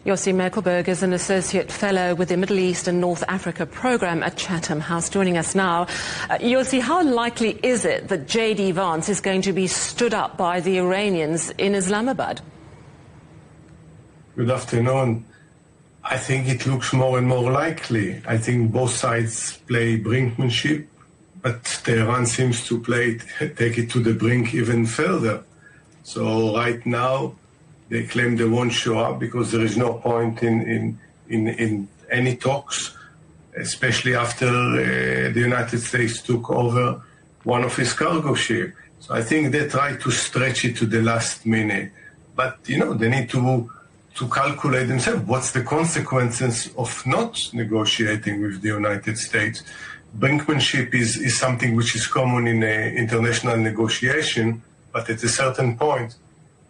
Yossi Mekelberg is an Associate Fellow with the Middle East and North Africa Programme at Chatham House, joining us now. Yossi, how likely is it that J.D. Vance is going to be stood up by the Iranians in Islamabad? Good afternoon. I think it looks more and more likely. I think both sides play brinkmanship, but Tehran seems to take it to the brink even further. So right now, they claim they won't show up because there is no point in any talks, especially after the United States took over one of his cargo ships. So I think they try to stretch it to the last minute. But, they need to calculate themselves what's the consequences of not negotiating with the United States. Brinkmanship is something which is common in international negotiation, but at a certain point,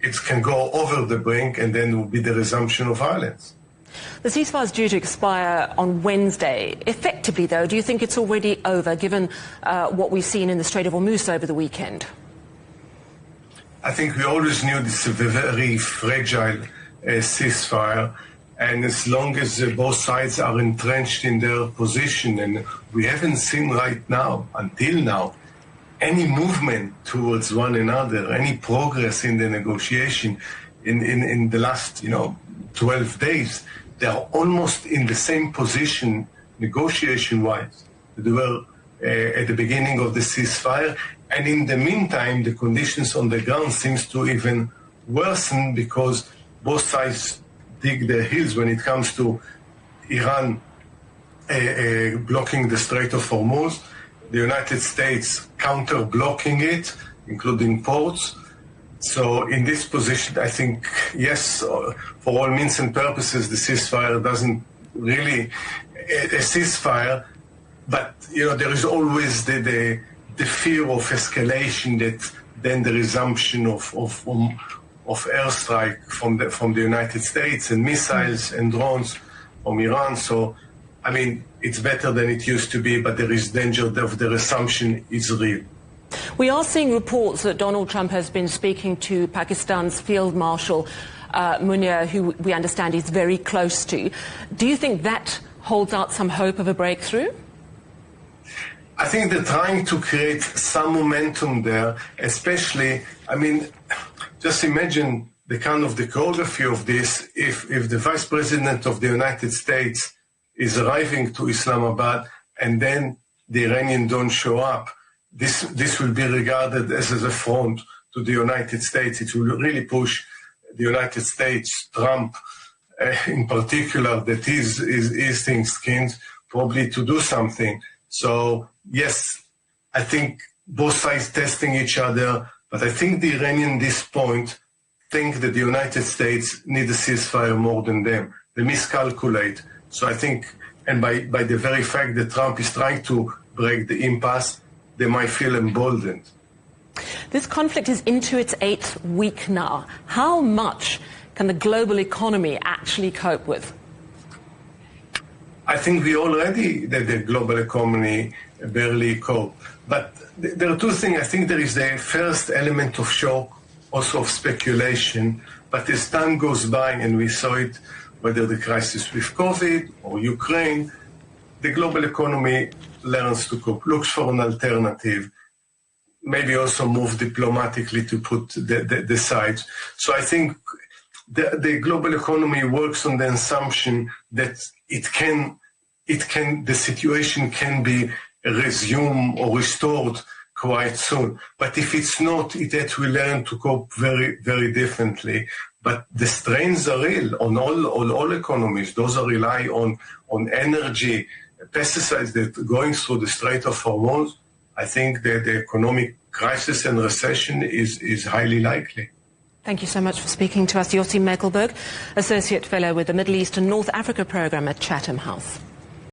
it can go over the brink, and then will be the resumption of violence. The ceasefire is due to expire on Wednesday. Effectively, though, do you think it's already over, given what we've seen in the Strait of Hormuz over the weekend? I think we always knew this is a very fragile ceasefire, and as long as both sides are entrenched in their position, and we haven't seen right now, until now, any movement towards one another, any progress in the negotiation in the last 12 days, they are almost in the same position negotiation-wise they were at the beginning of the ceasefire. And in the meantime, the conditions on the ground seems to even worsen because both sides dig their heels when it comes to Iran blocking the Strait of Hormuz, the United States counter-blocking it, including ports. So in this position, I think, yes, for all means and purposes, the ceasefire doesn't really a ceasefire, but there is always the fear of escalation, that then the resumption of airstrike from the United States and missiles and drones from Iran. So, it's better than it used to be, but there is danger of the resumption is real. We are seeing reports that Donald Trump has been speaking to Pakistan's Field Marshal Munir, who we understand is very close to. Do you think that holds out some hope of a breakthrough? I think they're trying to create some momentum there, especially, just imagine the kind of the choreography of this if the Vice President of the United States is arriving to Islamabad and then the Iranians don't show up. This will be regarded as an affront to the United States. It will really push the United States, Trump in particular, that is thin-skinned, probably to do something. So, yes, I think both sides testing each other, but I think the Iranians at this point think that the United States need a ceasefire more than them. They miscalculate. So I think, and by the very fact that Trump is trying to break the impasse, they might feel emboldened. This conflict is into its 8th week now. How much can the global economy actually cope with? I think the global economy barely cope. But there are two things. I think there is the first element of shock, also of speculation. But as time goes by, and we saw it, whether the crisis with COVID or Ukraine, the global economy learns to cope, looks for an alternative, maybe also move diplomatically to put the sides. So I think the global economy works on the assumption that the situation can be resumed or restored quite soon. But if it's not, it will learn to cope very, very differently. But the strains are real on all economies. Those are rely on energy, pesticides that are going through the Strait of Hormuz. I think that the economic crisis and recession is highly likely. Thank you so much for speaking to us, Yossi Mekelberg, Associate Fellow with the Middle East and North Africa Programme at Chatham House.